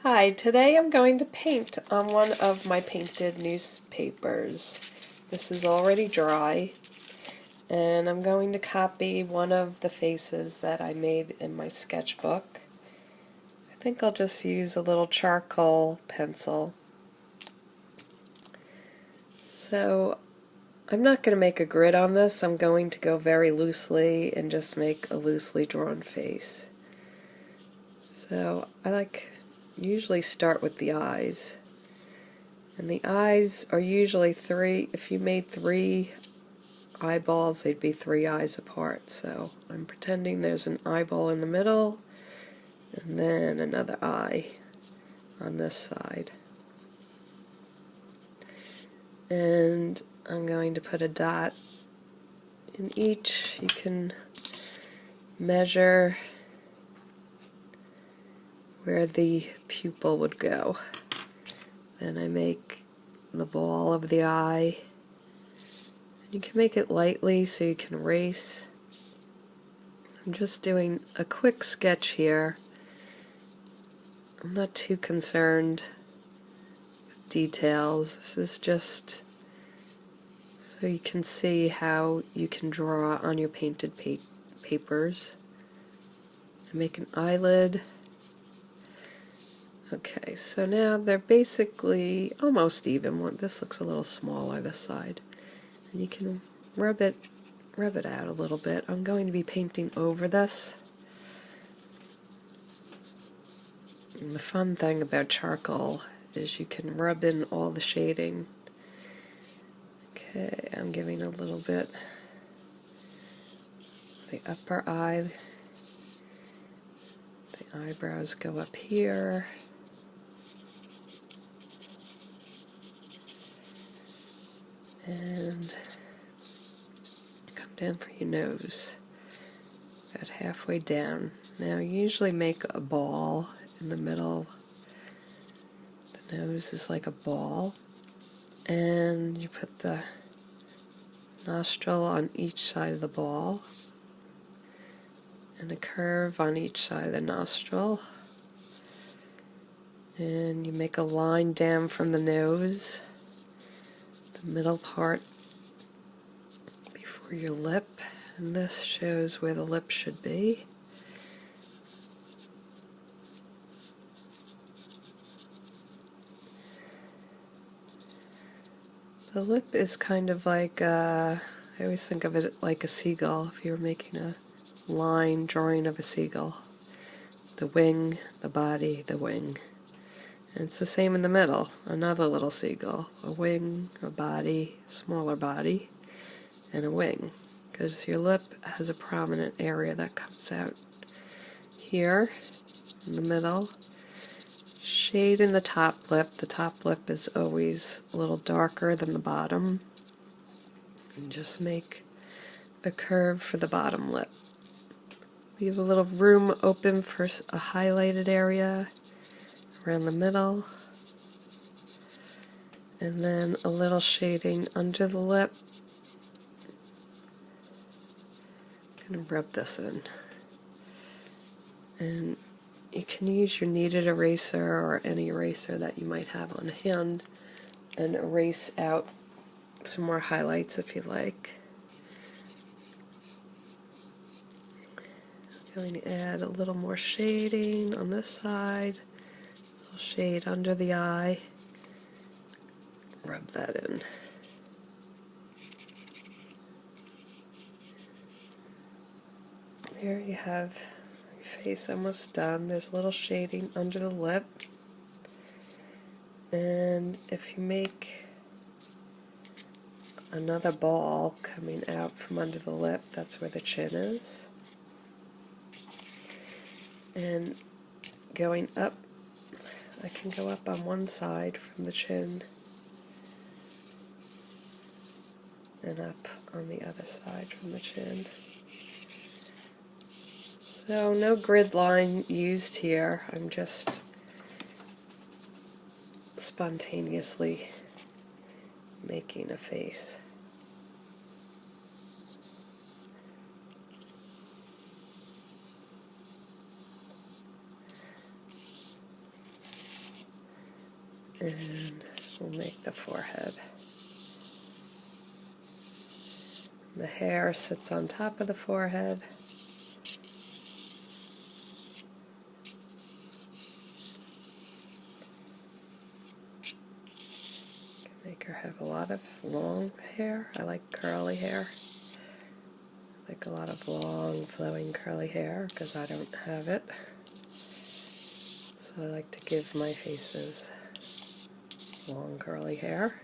Hi, today I'm going to paint on one of my painted newspapers. This is already dry, and I'm going to copy one of the faces that I made in my sketchbook. I think I'll just use a little charcoal pencil. So I'm not going to make a grid on this. I'm going to go very loosely and just make a loosely drawn face. So I usually start with the eyes. And the eyes are usually three. If you made three eyeballs, they'd be three eyes apart. So I'm pretending there's an eyeball in the middle and then another eye on this side. And I'm going to put a dot in each. You can measure where the pupil would go. Then I make the ball of the eye. You can make it lightly so you can erase. I'm just doing a quick sketch here. I'm not too concerned with details. This is just so you can see how you can draw on your painted papers. I make an eyelid. Okay, so now they're basically almost even. This looks a little smaller, this side. And you can rub it out a little bit. I'm going to be painting over this. And the fun thing about charcoal is you can rub in all the shading. Okay, I'm giving a little bit the upper eye. The eyebrows go up here. And come down for your nose. About halfway down. Now you usually make a ball in the middle. The nose is like a ball. And you put the nostril on each side of the ball. And a curve on each side of the nostril. And you make a line down from the nose. The middle part before your lip, and this shows where the lip should be. The lip is kind of like, I always think of it like a seagull, if you were making a line drawing of a seagull. The wing, the body, the wing. And it's the same in the middle, another little seagull. A wing, a body, smaller body, and a wing. Because your lip has a prominent area that comes out here in the middle. Shade in the top lip. The top lip is always a little darker than the bottom. And just make a curve for the bottom lip. Leave a little room open for a highlighted area around the middle, and then a little shading under the lip. I'm going to rub this in, and you can use your kneaded eraser or any eraser that you might have on hand and erase out some more highlights if you like. I'm going to add a little more shading on this side. Shade under the eye, rub that in. There you have your face almost done. There's a little shading under the lip, and if you make another ball coming out from under the lip, that's where the chin is. And going up, I can go up on one side from the chin and up on the other side from the chin. So no grid line used here. I'm just spontaneously making a face. And we'll make the forehead. The hair sits on top of the forehead. Make her have a lot of long hair. I like curly hair. I like a lot of long, flowing, curly hair because I don't have it. So I like to give my faces long, curly hair.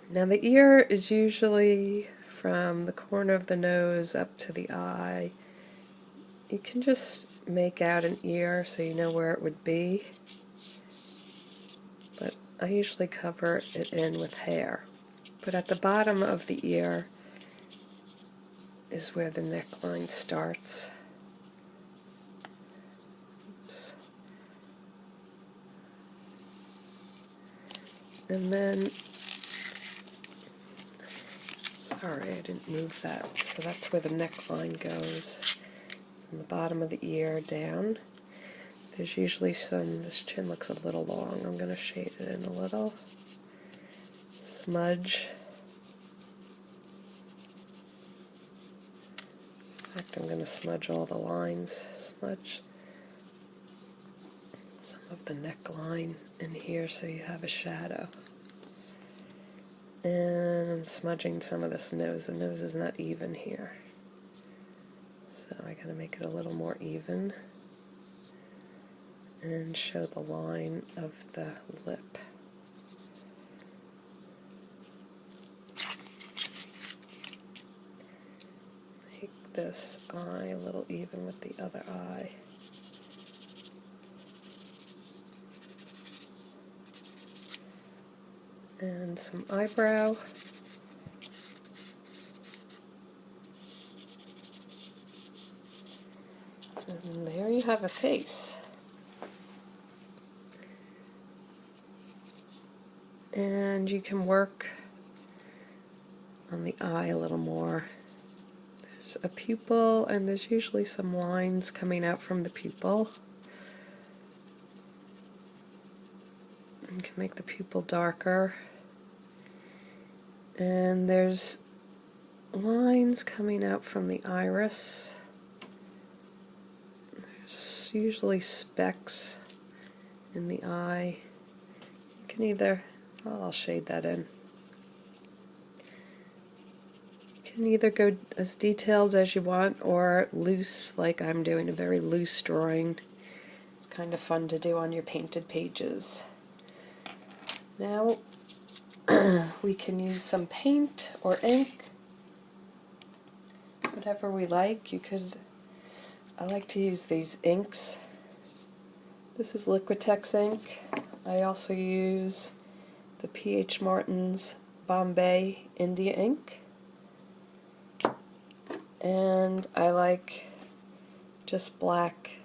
Now the ear is usually from the corner of the nose up to the eye. You can just make out an ear so you know where it would be. But I usually cover it in with hair. But at the bottom of the ear is where the neckline starts. Oops. And then, sorry, I didn't move that. So that's where the neckline goes. From the bottom of the ear down. There's usually this chin looks a little long. I'm going to shade it in a little. Smudge. In fact, I'm going to smudge all the lines. Smudge some of the neckline in here so you have a shadow. And I'm smudging some of this nose. The nose is not even here. So I got to make it a little more even. And show the line of the lip. Make this eye a little even with the other eye. And some eyebrow. And there you have a face. And you can work on the eye a little more. There's a pupil, and there's usually some lines coming out from the pupil. You can make the pupil darker. And there's lines coming out from the iris. There's usually specks in the eye. You can either, I'll shade that in. You can either go as detailed as you want or loose, like I'm doing, a very loose drawing. It's kind of fun to do on your painted pages. Now we can use some paint or ink, whatever we like. I like to use these inks. This is Liquitex ink. I also use the P.H. Martin's Bombay India ink. And I like just black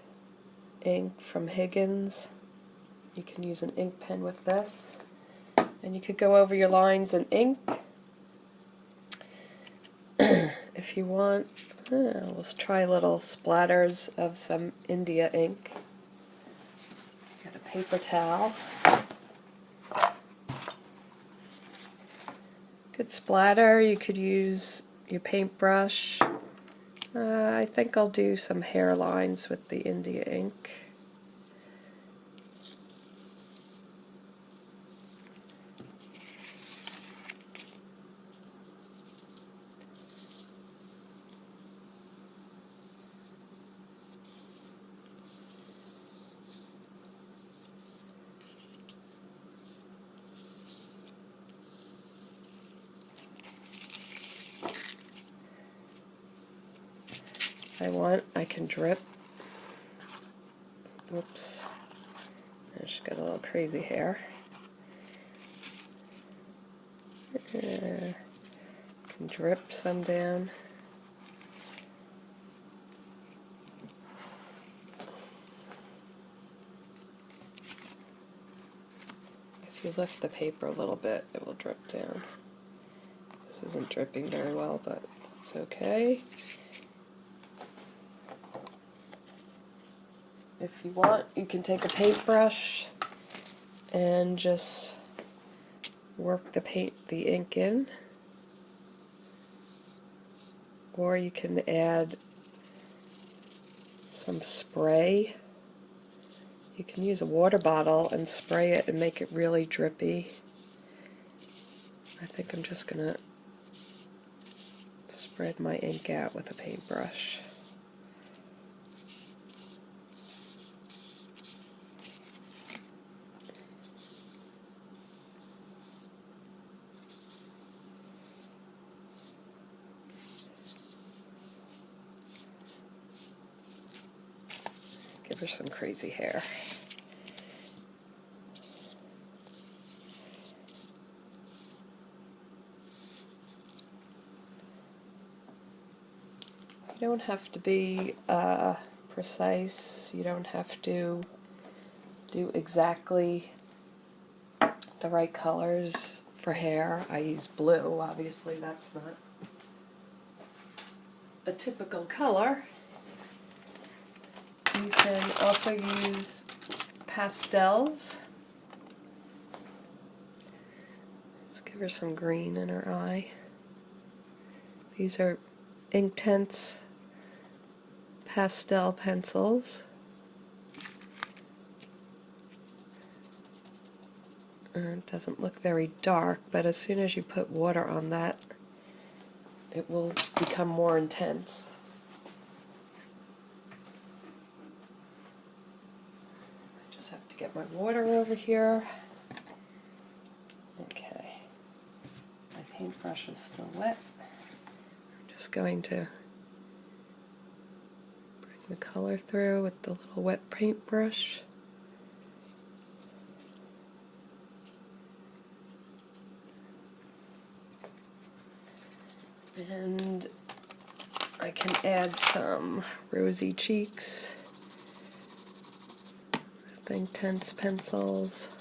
ink from Higgins. You can use an ink pen with this. And you could go over your lines in ink. If you want, let's try little splatters of some India ink. Got a paper towel. Good splatter. You could use your paintbrush. I think I'll do some hairlines with the India ink. I can drip. Oops. She's got a little crazy hair. Can drip some down. If you lift the paper a little bit, it will drip down. This isn't dripping very well, but that's okay. If you want, you can take a paintbrush and just work the ink in, or you can add some spray. You can use a water bottle and spray it and make it really drippy. I think I'm just going to spread my ink out with a paintbrush. Give her some crazy hair. You don't have to be precise. You don't have to do exactly the right colors for hair. I use blue. Obviously, that's not a typical color. You can also use pastels. Let's give her some green in her eye. These are Inktense pastel pencils. It doesn't look very dark, but as soon as you put water on that, it will become more intense. I just have to get my water over here. Okay. My paintbrush is still wet. I'm just going to bring the color through with the little wet paintbrush. And I can add some rosy cheeks with Inktense pencils.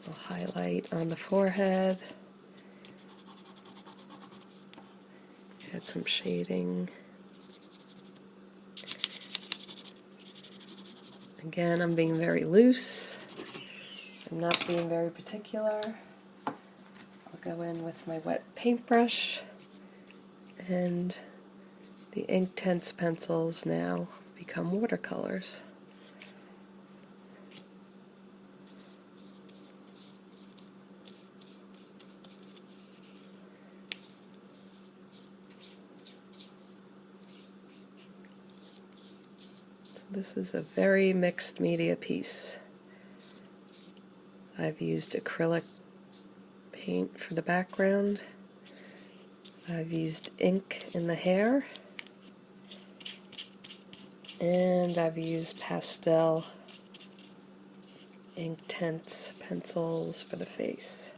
I'll highlight on the forehead. Add some shading. Again, I'm being very loose. I'm not being very particular. I'll go in with my wet paintbrush, and the Inktense pencils now become watercolors. So this is a very mixed media piece. I've used acrylic paint for the background. I've used ink in the hair, and I've used pastel Inktense pencils for the face.